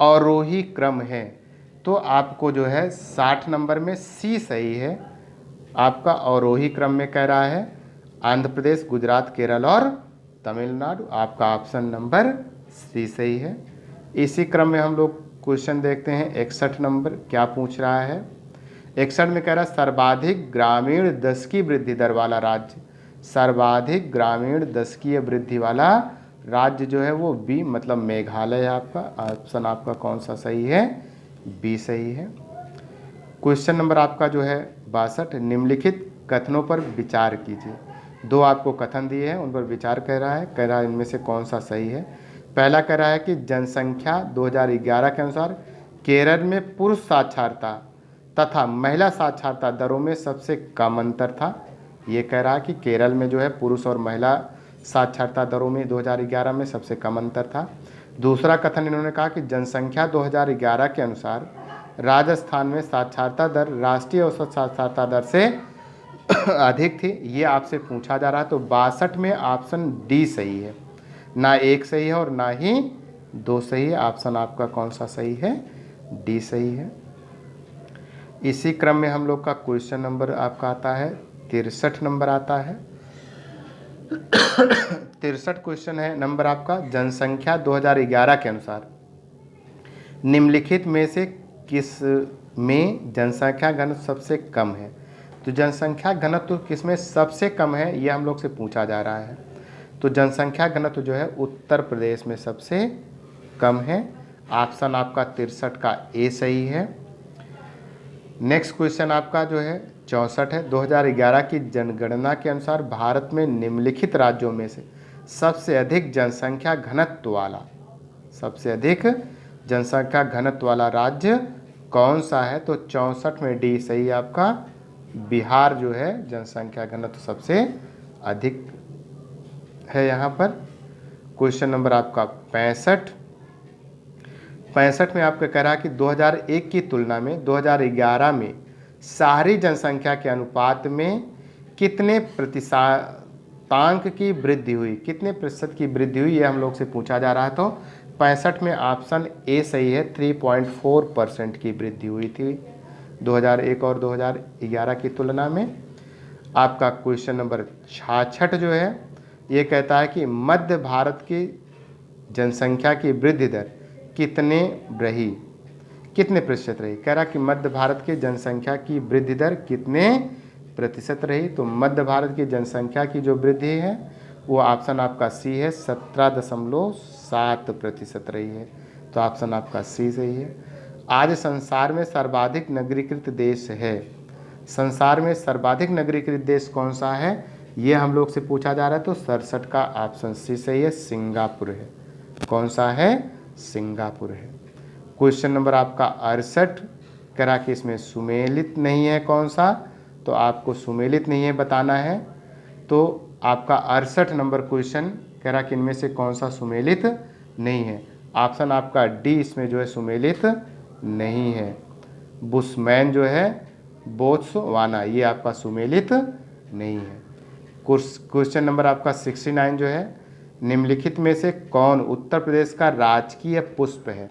अवरोही क्रम है। तो आपको जो है 60 नंबर में सी सही है, आपका अवरोही क्रम में कह रहा है आंध्र प्रदेश, गुजरात, केरल और तमिलनाडु। आपका ऑप्शन नंबर सी सही है। इसी क्रम में हम लोग क्वेश्चन देखते हैं 61 नंबर क्या पूछ रहा है। 61 में कह रहा है सर्वाधिक ग्रामीण दशकीय वृद्धि दर वाला राज्य। सर्वाधिक ग्रामीण दशकीय वृद्धि वाला राज्य जो है वो बी मतलब मेघालय है। आपका ऑप्शन आपका कौन सा सही है, बी सही है। क्वेश्चन नंबर आपका जो है 62, निम्नलिखित कथनों पर विचार कीजिए। दो आपको कथन दिए हैं, उन पर विचार कह रहा है इनमें से कौन सा सही है। पहला कह रहा है कि जनसंख्या 2011 के अनुसार केरल में पुरुष साक्षरता तथा महिला साक्षरता दरों में सबसे कम अंतर था। ये कह रहा है कि केरल में जो है पुरुष और महिला साक्षरता दरों में 2011 में सबसे कम अंतर था। दूसरा कथन इन्होंने कहा कि जनसंख्या 2011 के अनुसार राजस्थान में साक्षरता दर राष्ट्रीय औसत साक्षरता दर से अधिक थी। ये आपसे पूछा जा रहा है। तो 62 में ऑप्शन डी सही है, ना एक सही है और ना ही दो सही है। ऑप्शन आपका कौन सा सही है, डी सही है। इसी क्रम में हम लोग का क्वेश्चन नंबर आपका आता है 63 नंबर आता है। 63 क्वेश्चन है नंबर आपका, जनसंख्या 2011 के अनुसार निम्नलिखित में से किस में जनसंख्या घनत्व सबसे कम है। तो जनसंख्या घनत्व किस में सबसे कम है, ये हम लोग से पूछा जा रहा है। तो जनसंख्या घनत्व जो है उत्तर प्रदेश में सबसे कम है। ऑप्शन आपका 63 का ए सही है। नेक्स्ट क्वेश्चन आपका जो है 64 है। 2011 की जनगणना के अनुसार भारत में निम्नलिखित राज्यों में से सबसे अधिक जनसंख्या घनत्व वाला राज्य कौन सा है? तो 64 में डी सही है आपका। बिहार जो है जनसंख्या घनत्व सबसे अधिक है यहाँ पर। क्वेश्चन नंबर आपका 65 में आपका कह रहा है कि 2001 की तुलना में 2011 में शहरी जनसंख्या के अनुपात में कितने प्रतिशतांक की वृद्धि हुई, कितने प्रतिशत की वृद्धि हुई, ये हम लोग से पूछा जा रहा है। तो 65 में ऑप्शन ए सही है, 3.4% की वृद्धि हुई थी 2001 और 2011 की तुलना में। आपका क्वेश्चन नंबर 66 जो है ये कहता है कि मध्य भारत की जनसंख्या की वृद्धि दर कितने प्रतिशत रही? कह रहा कि मध्य भारत की जनसंख्या की वृद्धि दर कितने प्रतिशत रही? तो मध्य भारत की जनसंख्या की जो वृद्धि है वो ऑप्शन आपका सी है, 17.7% रही है। तो ऑप्शन आपका सी सही है। आज संसार में सर्वाधिक नगरीकृत देश है, संसार में सर्वाधिक नगरीकृत देश कौन सा है ये हम लोग से पूछा जा रहा है। तो 67 का ऑप्शन सी सही है, सिंगापुर है। कौन सा है? सिंगापुर है। क्वेश्चन नंबर आपका 68 कह रहा कि इसमें सुमेलित नहीं है कौन सा? तो आपको सुमेलित नहीं है बताना है। तो आपका 68 नंबर क्वेश्चन कह रहा कि इनमें से कौन सा सुमेलित नहीं है? ऑप्शन आपका डी इसमें जो है सुमेलित नहीं है। बुशमैन जो है, बोत्सवाना, ये आपका सुमेलित नहीं है। क्वेश्चन नंबर आपका 69 जो है, निम्नलिखित में से कौन उत्तर प्रदेश का राजकीय पुष्प है?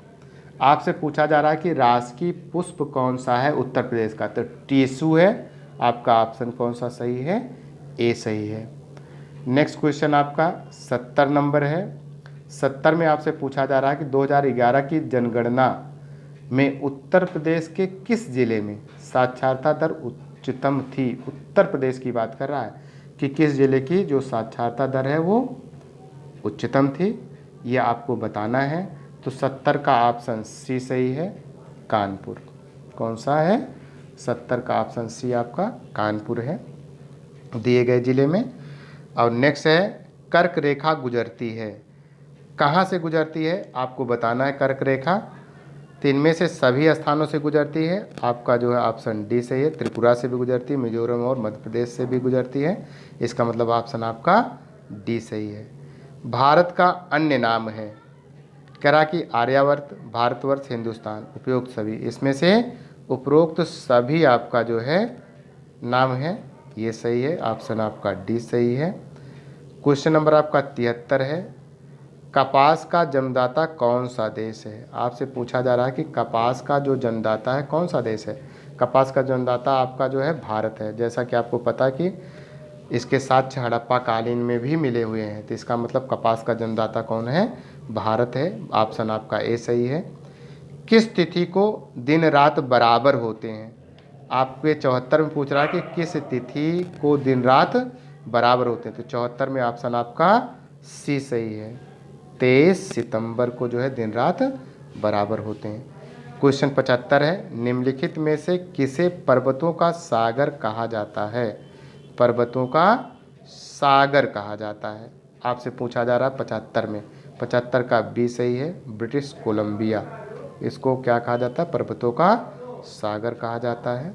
आपसे पूछा जा रहा है कि राजकीय पुष्प कौन सा है उत्तर प्रदेश का? तो टेसू है। आपका ऑप्शन कौन सा सही है? ए सही है। नेक्स्ट क्वेश्चन आपका 70 नंबर है। 70 में आपसे पूछा जा रहा है कि 2011 की जनगणना में उत्तर प्रदेश के किस जिले में साक्षरता दर उच्चतम थी? उत्तर प्रदेश की बात कर रहा है कि किस जिले की जो साक्षरता दर है वो उच्चतम थी, ये आपको बताना है। तो 70 का ऑप्शन सी सही है, कानपुर। कौन सा है? 70 का ऑप्शन सी आपका कानपुर है, दिए गए जिले में। और नेक्स्ट है कर्क रेखा गुजरती है, कहाँ से गुजरती है आपको बताना है। कर्क रेखा तो इनमें से सभी स्थानों से गुजरती है। आपका जो है ऑप्शन डी सही है, त्रिपुरा से भी गुजरती है, मिजोरम और मध्य प्रदेश से भी गुजरती है। इसका मतलब ऑप्शन आपका डी सही है। भारत का अन्य नाम है, कह रहा कि आर्यावर्त, भारतवर्ष, हिंदुस्तान, उपरोक्त सभी, इसमें से उपरोक्त सभी आपका जो है नाम है, ये सही है। ऑप्शन आपका डी सही है। क्वेश्चन नंबर आपका 73 है। कपास का जन्मदाता कौन सा देश है? आपसे पूछा जा रहा है कि कपास का जो जन्मदाता है कौन सा देश है? कपास का जन्मदाता आपका जो है भारत है। जैसा कि आपको पता कि इसके साक्ष्य हड़प्पा कालीन में भी मिले हुए हैं, तो इसका मतलब कपास का जन्मदाता कौन है? भारत है। ऑप्शन आपका ए सही है। किस तिथि को दिन रात बराबर होते हैं? आपके 74 में पूछ रहा है कि किस तिथि को दिन रात बराबर होते हैं? तो 74 में ऑप्शन आपका सी सही है, 23 सितंबर को जो है दिन रात बराबर होते हैं। क्वेश्चन 75 है। निम्नलिखित में से किसे पर्वतों का सागर कहा जाता है? पर्वतों का सागर कहा जाता है, आपसे पूछा जा रहा है 75 में। 75 का बी सही है, ब्रिटिश कोलंबिया, इसको क्या कहा जाता है? पर्वतों का सागर कहा जाता है।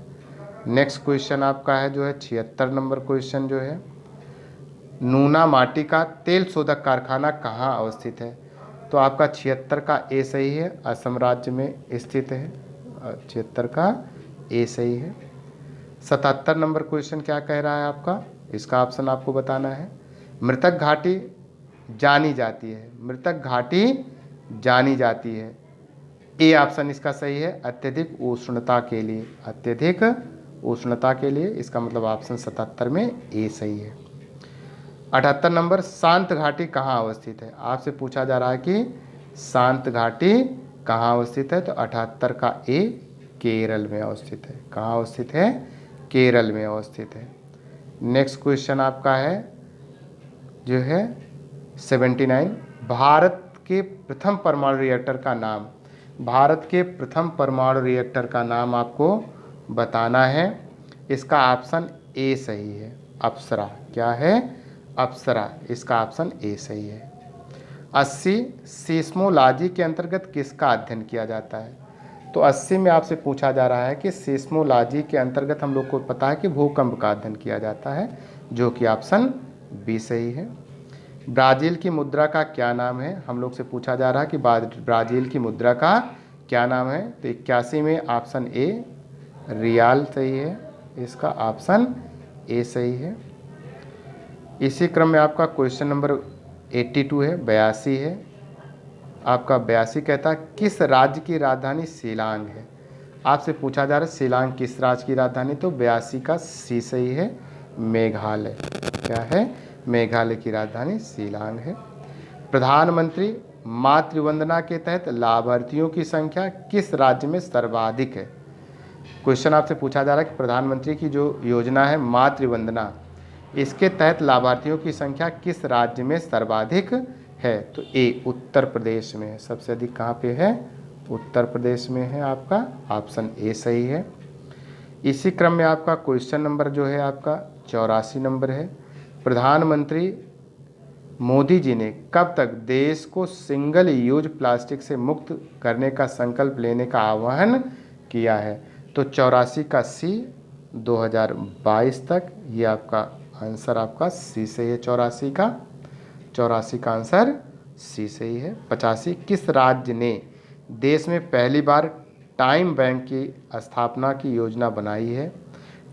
नेक्स्ट क्वेश्चन आपका है जो है 76 नंबर क्वेश्चन जो है, नूना माटी का तेल शोधक कारखाना कहाँ अवस्थित है? तो आपका 76 का ए सही है, असम राज्य में स्थित है। 76 का ए सही है। 77 नंबर क्वेश्चन क्या कह रहा है आपका? इसका ऑप्शन आपको बताना है। मृतक घाटी जानी जाती है, मृतक घाटी जानी जाती है, ए ऑप्शन इसका सही है, अत्यधिक उष्णता के लिए, अत्यधिक उष्णता के लिए। इसका मतलब ऑप्शन 77 में ए सही है। 78 नंबर, शांत घाटी कहाँ अवस्थित है? आपसे पूछा जा रहा है कि शांत घाटी कहाँ अवस्थित है? तो 78 का ए केरल में अवस्थित है। कहाँ अवस्थित है? केरल में अवस्थित है। नेक्स्ट क्वेश्चन आपका है जो है 79, भारत के प्रथम परमाणु रिएक्टर का नाम भारत के प्रथम परमाणु रिएक्टर का नाम आपको बताना है। इसका ऑप्शन ए सही है, अप्सरा। क्या है? अप्सरा। इसका ऑप्शन ए सही है। 80 सीस्मोलॉजी के अंतर्गत किसका अध्ययन किया जाता है? तो 80 में आपसे पूछा जा रहा है कि सीस्मोलॉजी के अंतर्गत हम लोग को पता है कि भूकंप का अध्ययन किया जाता है, जो कि ऑप्शन बी सही है। ब्राज़ील की मुद्रा का क्या नाम है? हम लोग से पूछा जा रहा है कि ब्राज़ील की मुद्रा का क्या नाम है? तो 81 में ऑप्शन ए रियाल सही है। इसका ऑप्शन ए सही है। इसी क्रम में आपका क्वेश्चन नंबर 82 है, 82 है आपका। 82 कहता है किस राज्य की राजधानी शिलांग है? आपसे पूछा जा रहा है शिलांग किस राज्य की राजधानी? तो 82 का सी सही है, मेघालय। क्या है? मेघालय की राजधानी शिलांग है। प्रधानमंत्री मातृवंदना के तहत लाभार्थियों की संख्या किस राज्य में सर्वाधिक है? क्वेश्चन आपसे पूछा जा रहा है कि प्रधानमंत्री की जो योजना है मातृवंदना, इसके तहत लाभार्थियों की संख्या किस राज्य में सर्वाधिक है? तो ए उत्तर प्रदेश में है। सबसे अधिक कहाँ पे है? उत्तर प्रदेश में है। आपका ऑप्शन ए सही है। इसी क्रम में आपका क्वेश्चन नंबर जो है आपका 84 नंबर है। प्रधानमंत्री मोदी जी ने कब तक देश को सिंगल यूज प्लास्टिक से मुक्त करने का संकल्प लेने का आह्वान किया है? तो 84 का सी 2022 तक। ये आपका आंसर आपका सी सही है। 84 का आंसर सी सही है। 85 किस राज्य ने देश में पहली बार टाइम बैंक की स्थापना की योजना बनाई है?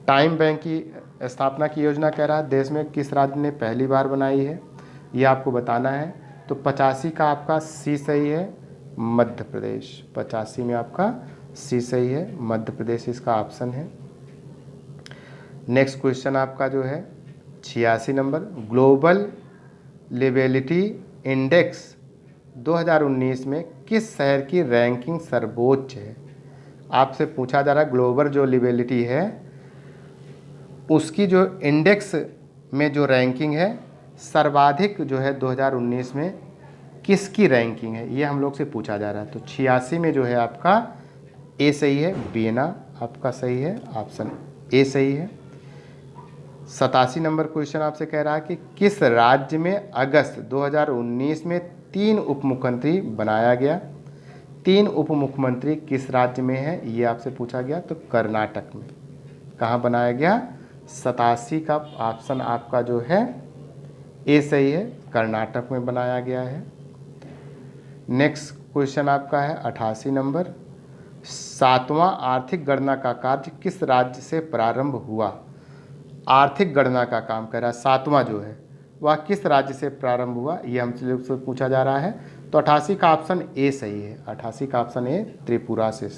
टाइम बैंक की स्थापना की योजना कह रहा है देश में किस राज्य ने पहली बार बनाई है, ये आपको बताना है। तो 85 का आपका सी सही है, मध्य प्रदेश। 85 में आपका सी सही है, मध्य प्रदेश इसका ऑप्शन है। नेक्स्ट क्वेश्चन आपका जो है 86 नंबर, ग्लोबल लिवेबिलिटी इंडेक्स 2019 में किस शहर की रैंकिंग सर्वोच्च है? आपसे पूछा जा रहा है ग्लोबल जो लिवेबिलिटी है उसकी जो इंडेक्स में जो रैंकिंग है सर्वाधिक जो है 2019 में किसकी रैंकिंग है, ये हम लोग से पूछा जा रहा है। तो 86 में जो है आपका ए सही है, वियना आपका सही है, ऑप्शन ए सही है। 87 नंबर क्वेश्चन आपसे कह रहा है कि किस राज्य में अगस्त 2019 में 3 उप मुख्यमंत्री बनाया गया? 3 उप मुख्यमंत्री किस राज्य में है, ये आपसे पूछा गया। तो कर्नाटक में। कहाँ बनाया गया? 87 का ऑप्शन आपका जो है ए सही है, कर्नाटक में बनाया गया है। नेक्स्ट क्वेश्चन आपका है 88 नंबर, 7वां आर्थिक गणना का कार्य किस राज्य से प्रारंभ हुआ? आर्थिक गणना का काम कर रहा है 7वां जो है वह किस राज्य से प्रारंभ हुआ, ये हमसे लोग से पूछा जा रहा है। तो 88 का ऑप्शन ए सही है। 88 का ऑप्शन ए त्रिपुरा से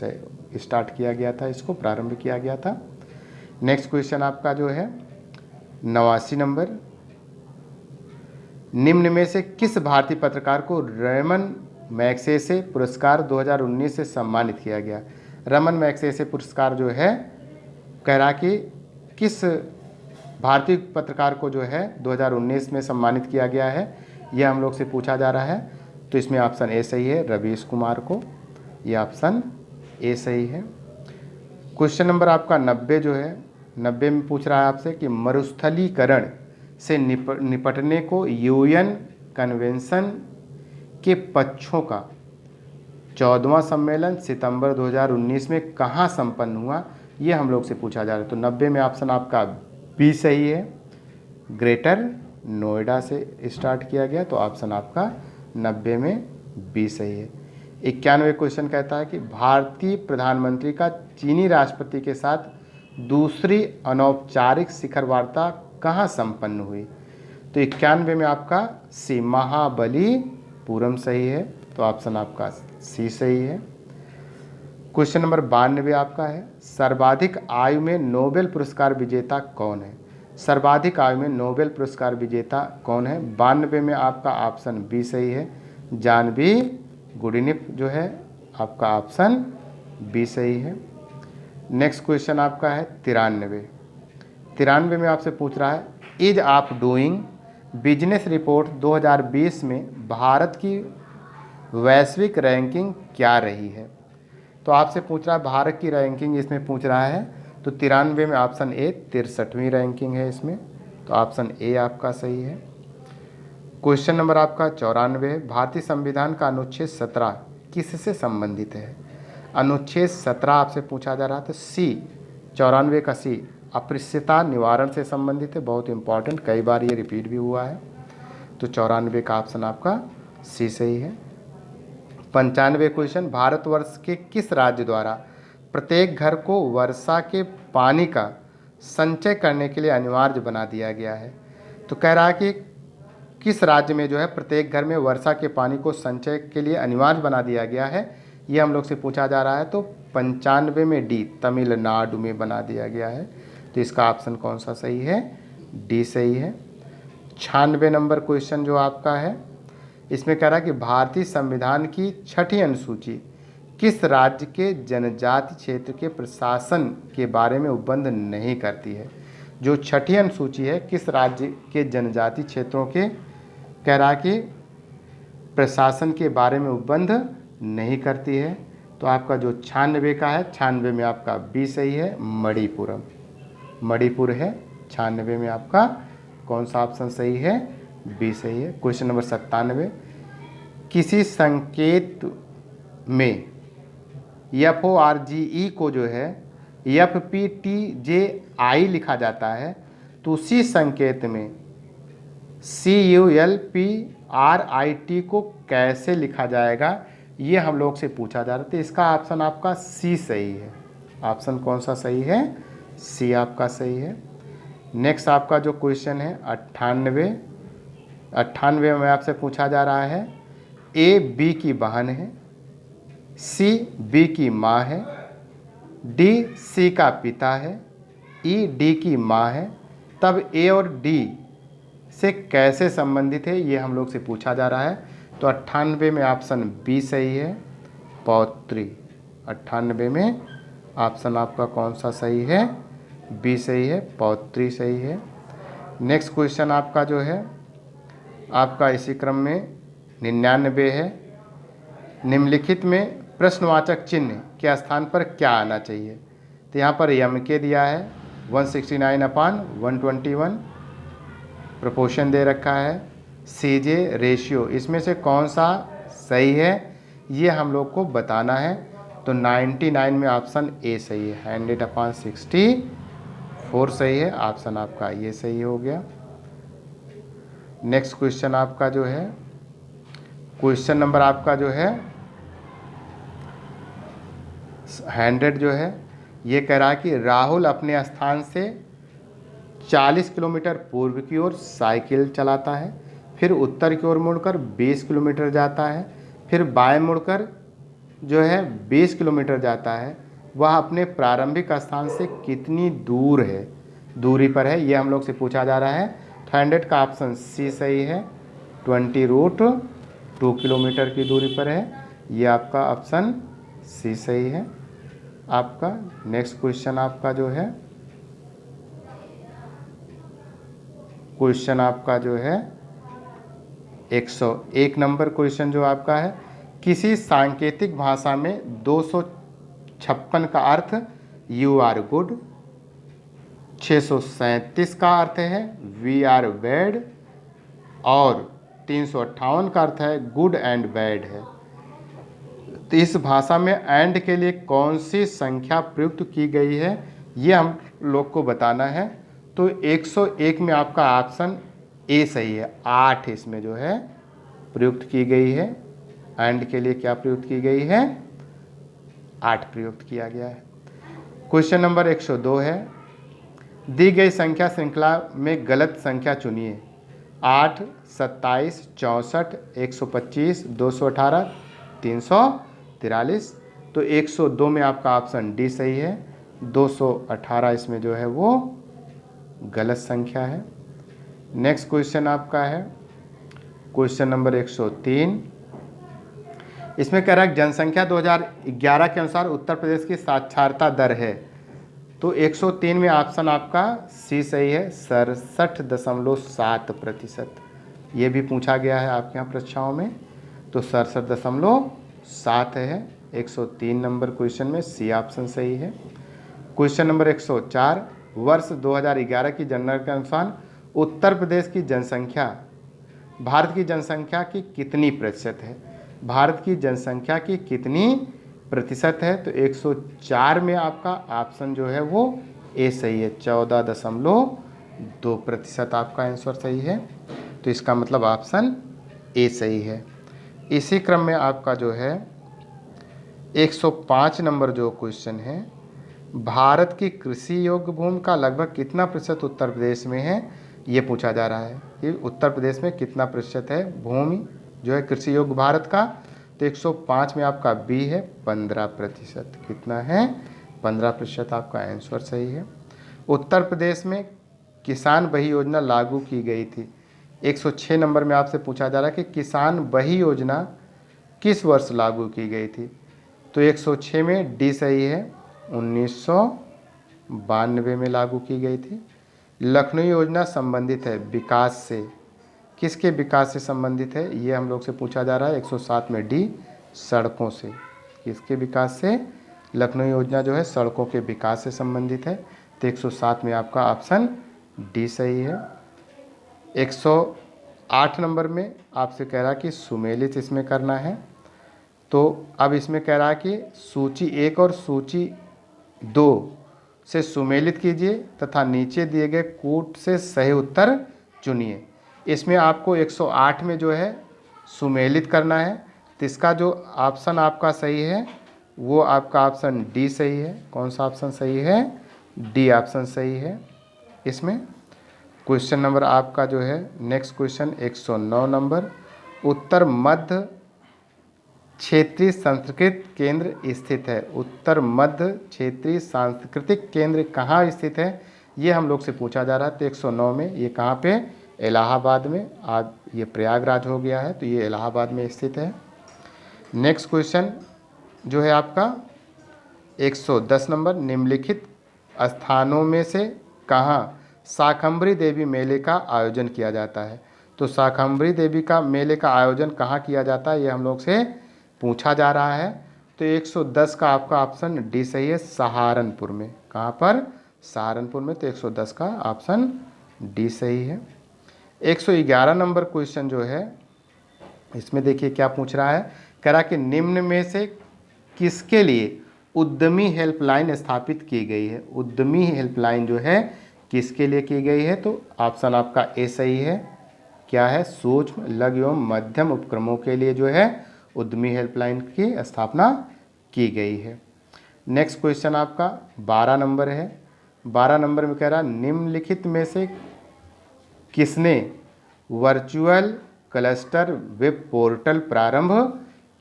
स्टार्ट किया गया था, इसको प्रारंभ किया गया था। नेक्स्ट क्वेश्चन आपका जो है 89 नंबर, निम्न में से किस भारतीय पत्रकार को रमन मैग्सेसे पुरस्कार 2019 से सम्मानित किया गया? रमन मैग्सेसे पुरस्कार जो है कह रहा कि किस भारतीय पत्रकार को जो है 2019 में सम्मानित किया गया है, यह हम लोग से पूछा जा रहा है। तो इसमें ऑप्शन ए सही है, रवीश कुमार को। यह ऑप्शन ए सही है। क्वेश्चन नंबर आपका 90 जो है 90 में पूछ रहा है आपसे कि मरुस्थलीकरण से निपटने को यूएन कन्वेंशन के पक्षों का 14वां सम्मेलन सितंबर 2019 में कहाँ संपन्न हुआ, ये हम लोग से पूछा जा रहा है। तो 90 में ऑप्शन आपका बी सही है, ग्रेटर नोएडा से स्टार्ट किया गया। तो ऑप्शन आपका 90 में बी सही है। 91 क्वेश्चन कहता है कि भारतीय प्रधानमंत्री का चीनी राष्ट्रपति के साथ दूसरी अनौपचारिक शिखर वार्ता कहाँ संपन्न हुई? तो 91 में आपका सी महाबलीपुरम सही है। तो ऑप्शन आपका सी सही है। क्वेश्चन नंबर 92 आपका है, सर्वाधिक आयु में नोबेल पुरस्कार विजेता कौन है? सर्वाधिक आयु में नोबेल पुरस्कार विजेता कौन है? 92 में आपका ऑप्शन बी सही है, जानवी गुडिनिफ जो है आपका ऑप्शन बी सही है। नेक्स्ट क्वेश्चन आपका है 93 में आपसे पूछ रहा है ease of doing business report 2020 में भारत की वैश्विक रैंकिंग क्या रही है? तो आपसे पूछ रहा है भारत की रैंकिंग इसमें पूछ रहा है, तो 93 में ऑप्शन ए 63वीं रैंकिंग है इसमें, तो ऑप्शन ए आपका सही है। क्वेश्चन नंबर आपका 94, भारतीय संविधान का अनुच्छेद 17 किससे संबंधित है? अनुच्छेद 17 आपसे पूछा जा रहा था। सी, 94 का सी अस्पृश्यता निवारण से संबंधित है, बहुत इंपॉर्टेंट, कई बार ये रिपीट भी हुआ है, तो 94 का ऑप्शन आपका सी सही है। 95 क्वेश्चन, भारतवर्ष के किस राज्य द्वारा प्रत्येक घर को वर्षा के पानी का संचय करने के लिए अनिवार्य बना दिया गया है? तो कह रहा है कि किस राज्य में जो है प्रत्येक घर में वर्षा के पानी को संचय के लिए अनिवार्य बना दिया गया है, ये हम लोग से पूछा जा रहा है। तो 95 में डी, तमिलनाडु में बना दिया गया है, तो इसका ऑप्शन कौन सा सही है? डी सही है। 96 नंबर क्वेश्चन जो आपका है, इसमें कह रहा है कि भारतीय संविधान की 6ठी अनुसूची किस राज्य के जनजाति क्षेत्र के प्रशासन के बारे में उपबंध नहीं करती है? जो 6ठी अनुसूची है किस राज्य के जनजाति क्षेत्रों के कह रहा कि प्रशासन के बारे में उपबंध नहीं करती है? तो आपका जो 96 का है, 96 में आपका बी सही है, मणिपुरम, मणिपुर है 96 में आपका कौन सा ऑप्शन सही है? बी सही है। क्वेश्चन नंबर 97, किसी संकेत में FORGE को जो है FPTJI लिखा जाता है, तो उसी संकेत में CULPRIT को कैसे लिखा जाएगा, ये हम लोग से पूछा जा रहा था। इसका ऑप्शन आपका सी सही है। ऑप्शन कौन सा सही है? सी आपका सही है। नेक्स्ट आपका जो क्वेश्चन है 98 में आपसे पूछा जा रहा है, ए बी की बहन है, सी बी की माँ है, डी सी का पिता है, ई डी की माँ है, तब ए और डी से कैसे संबंधित है, ये हम लोग से पूछा जा रहा है। तो 98 में ऑप्शन बी सही है, पौत्री। 98 में ऑप्शन आपका कौन सा सही है? बी सही है, पौत्री सही है। नेक्स्ट क्वेश्चन आपका जो है आपका इसी क्रम में 99 है, निम्नलिखित में प्रश्नवाचक चिन्ह के स्थान पर क्या आना चाहिए? तो यहाँ पर एम के दिया है 169/121, प्रोपोर्शन दे रखा है, CJ रेशियो, इसमें से कौन सा सही है ये हम लोग को बताना है। तो 99 में ऑप्शन ए सही है, 100/64 सही है, ऑप्शन आपका ये सही हो गया। नेक्स्ट क्वेश्चन आपका जो है, क्वेश्चन नंबर आपका जो है 100 जो है, ये कह रहा है कि राहुल अपने स्थान से 40 किलोमीटर पूर्व की ओर साइकिल चलाता है, फिर उत्तर की ओर मुड़कर 20 किलोमीटर जाता है, फिर बाएं मुड़कर जो है 20 किलोमीटर जाता है। वह अपने प्रारंभिक स्थान से कितनी दूरी पर है, ये हम लोग से पूछा जा रहा है। 100 का ऑप्शन सी सही है, 20√2 किलोमीटर की दूरी पर है, ये आपका ऑप्शन सी सही है आपका। नेक्स्ट क्वेश्चन आपका जो है, क्वेश्चन आपका जो है 101 नंबर क्वेश्चन जो आपका है, किसी सांकेतिक भाषा में 256 का अर्थ यू आर गुड, 637 का अर्थ है वी आर बैड, और 358 का अर्थ है गुड एंड बैड है। तो इस भाषा में एंड के लिए कौन सी संख्या प्रयुक्त की गई है, ये हम लोग को बताना है। तो 101 में आपका ऑप्शन ए सही है, 8 इसमें जो है प्रयुक्त की गई है। एंड के लिए क्या प्रयुक्त की गई है? 8 प्रयुक्त किया गया है। क्वेश्चन नंबर 102 है, दी गई संख्या श्रृंखला में गलत संख्या चुनिए। 8, 27, 64, 125, 218, 343। तो 102 में आपका ऑप्शन डी सही है, 218 इसमें जो है वो गलत संख्या है। नेक्स्ट क्वेश्चन आपका है क्वेश्चन नंबर 103, इसमें कह रहा है जनसंख्या 2011 के अनुसार उत्तर प्रदेश की साक्षरता दर है। तो 103 में ऑप्शन आपका सी सही है, 67.7%। ये भी पूछा गया है आपके यहाँ परीक्षाओं में, तो 67.7 है 103 नंबर क्वेश्चन में सी ऑप्शन सही है। क्वेश्चन नंबर 104, वर्ष 2011 की जनगणना के अनुसार उत्तर प्रदेश की जनसंख्या भारत की जनसंख्या की कितनी प्रतिशत है? भारत की जनसंख्या की कितनी प्रतिशत है? तो 104 में आपका ऑप्शन जो है वो ए सही है, 14.2% आपका आंसर सही है। तो इसका मतलब ऑप्शन ए सही है। इसी क्रम में आपका जो है 105 नंबर जो क्वेश्चन है, भारत की कृषि योग्य भूमि का लगभग कितना प्रतिशत उत्तर प्रदेश में है, ये पूछा जा रहा है कि उत्तर प्रदेश में कितना प्रतिशत है भूमि जो है कृषि योग्य भारत का। तो 105 में आपका बी है 15%। कितना है? 15% आपका आंसर सही है। उत्तर प्रदेश में किसान बही योजना लागू की गई थी। 106 नंबर में आपसे पूछा जा रहा है कि किसान बही योजना किस वर्ष लागू की गई थी? तो 106 में डी सही है, 1992 में लागू की गई थी। लखनऊ योजना संबंधित है विकास से, किसके विकास से संबंधित है ये हम लोग से पूछा जा रहा है। 107 में डी, सड़कों से। किसके विकास से? लखनऊ योजना जो है सड़कों के विकास से संबंधित है। तो 107 में आपका ऑप्शन डी सही है। 108 नंबर में आपसे कह रहा है कि सुमेलित इसमें करना है। तो अब इसमें कह रहा है कि सूची 1 और सूची 2 से सुमेलित कीजिए तथा नीचे दिए गए कूट से सही उत्तर चुनिए। इसमें आपको 108 में जो है सुमेलित करना है। तो इसका जो ऑप्शन आपका सही है वो आपका ऑप्शन डी सही है। कौन सा ऑप्शन सही है? डी ऑप्शन सही है। इसमें क्वेश्चन नंबर आपका जो है नेक्स्ट क्वेश्चन 109 नंबर, उत्तर मध्य क्षेत्रीय सांस्कृतिक केंद्र स्थित है। उत्तर मध्य क्षेत्रीय सांस्कृतिक केंद्र कहाँ स्थित है ये हम लोग से पूछा जा रहा है। तो 109 में ये कहाँ पे? इलाहाबाद में। आज ये प्रयागराज हो गया है तो ये इलाहाबाद में स्थित है। नेक्स्ट क्वेश्चन जो है आपका 110 नंबर, निम्नलिखित स्थानों में से कहाँ शाकंभरी देवी मेले का आयोजन किया जाता है? तो शाकंभरी देवी का मेले का आयोजन कहाँ किया जाता है ये हम लोग से पूछा जा रहा है। तो 110 का आपका ऑप्शन डी सही है, सहारनपुर में। कहाँ पर? सहारनपुर में। तो 110 का ऑप्शन डी सही है। 111 नंबर क्वेश्चन जो है इसमें देखिए क्या पूछ रहा है, कह रहा कि निम्न में से किसके लिए उद्यमी हेल्पलाइन स्थापित की गई है? उद्यमी हेल्पलाइन जो है किसके लिए की गई है? तो ऑप्शन आपका ए सही है। क्या है? सूक्ष्म लघु एवं मध्यम उपक्रमों के लिए जो है उद्यमी हेल्पलाइन की स्थापना की गई है। नेक्स्ट क्वेश्चन आपका 12 नंबर है। 12 नंबर में कह रहा निम्नलिखित में से किसने वर्चुअल क्लस्टर वेब पोर्टल प्रारंभ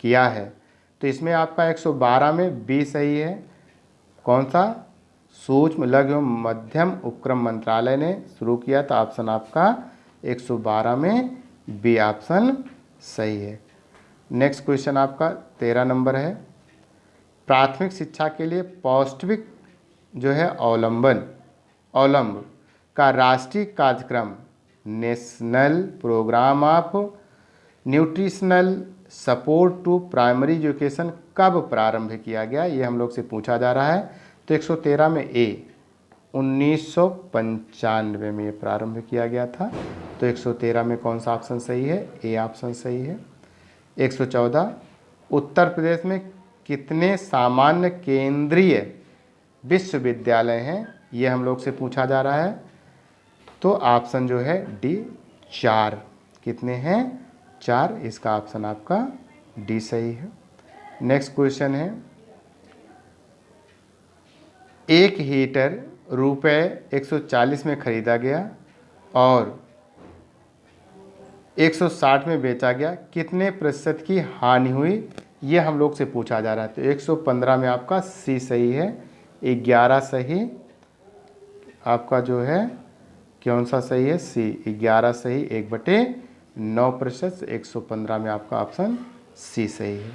किया है? तो इसमें आपका 112 में बी सही है। कौन सा? सूक्ष्म लघु एवं मध्यम उपक्रम मंत्रालय ने शुरू किया। तो ऑप्शन आपका 112 में बी ऑप्शन सही है। नेक्स्ट क्वेश्चन आपका 13 नंबर है, प्राथमिक शिक्षा के लिए पौष्टिक जो है अवलंब का राष्ट्रीय कार्यक्रम national programme of nutritional support to primary education कब प्रारंभ किया गया ये हम लोग से पूछा जा रहा है। तो 113 में ए, 1995 में ये प्रारंभ किया गया था। तो 113 में कौन सा ऑप्शन सही है? ए ऑप्शन सही है। 114, उत्तर प्रदेश में कितने सामान्य केंद्रीय विश्वविद्यालय हैं ये हम लोग से पूछा जा रहा है। तो ऑप्शन जो है डी 4। कितने हैं? 4। इसका ऑप्शन आपका डी सही है। नेक्स्ट क्वेश्चन है, एक हीटर रुपए 140 में खरीदा गया और 160 में बेचा गया, कितने प्रतिशत की हानि हुई ये हम लोग से पूछा जा रहा है। तो 115 में आपका सी सही है, 11 सही आपका जो है कौन सा सही है? सी, 11 सही, 1/9%। 115 में आपका ऑप्शन सी सही है।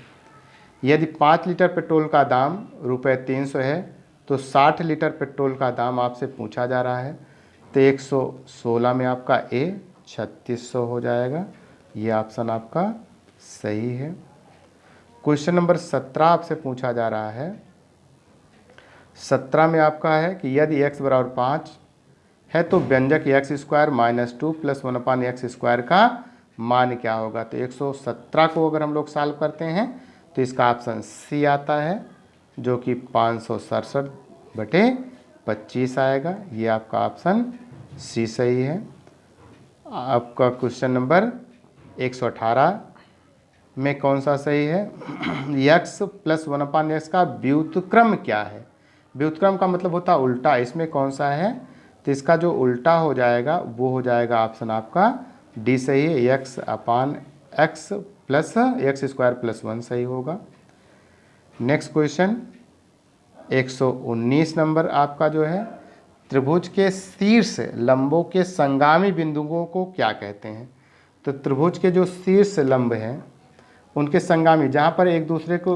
यदि 5 लीटर पेट्रोल का दाम रुपये 300 है तो 60 लीटर पेट्रोल का दाम आपसे पूछा जा रहा है। तो 116 में आपका ए 3600 हो जाएगा। ये ऑप्शन आपका सही है। क्वेश्चन नंबर 17 आपसे पूछा जा रहा है। 17 में आपका है कि यदि x बराबर 5 है तो व्यंजक x square minus 2 plus 1/x² का मान क्या होगा। तो 117 को अगर हम लोग सॉल्व करते हैं तो इसका ऑप्शन सी आता है, जो कि 567/25 आएगा। ये आपका ऑप्शन सी सही है। आपका क्वेश्चन नंबर 118 में कौन सा सही है। x प्लस 1/x का व्युत्क्रम क्या है। व्युत्क्रम का मतलब होता है उल्टा, इसमें कौन सा है, तो इसका जो उल्टा हो जाएगा वो हो जाएगा ऑप्शन आपका डी सही है, x/x प्लस x² + 1 सही होगा। नेक्स्ट क्वेश्चन 119 नंबर आपका जो है, त्रिभुज के शीर्ष लंबों के संगामी बिंदुओं को क्या कहते हैं। तो त्रिभुज के जो शीर्ष लंब हैं उनके संगामी, जहाँ पर एक दूसरे को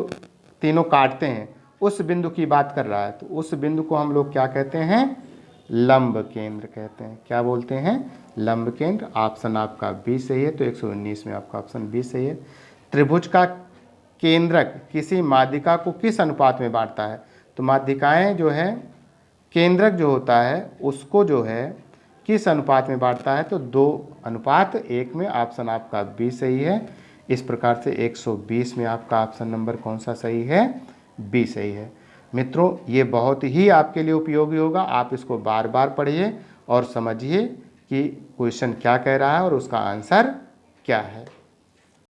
तीनों काटते हैं, उस बिंदु की बात कर रहा है। तो उस बिंदु को हम लोग क्या कहते हैं, लंब केंद्र कहते हैं। क्या बोलते हैं, लंब केंद्र। ऑप्शन आपका बी सही है। तो 119 में आपका ऑप्शन बी सही है। त्रिभुज का केंद्रक किसी माध्यिका को किस अनुपात में बांटता है। तो माध्यिकाएं जो है, केंद्रक जो होता है उसको जो है किस अनुपात में बांटता है, तो 2:1 में। ऑप्शन आपका बी सही है। इस प्रकार से 120 में आपका ऑप्शन नंबर कौन सा सही है, बी सही है। मित्रों, ये बहुत ही आपके लिए उपयोगी होगा। आप इसको बार बार पढ़िए और समझिए कि क्वेश्चन क्या कह रहा है और उसका आंसर क्या है।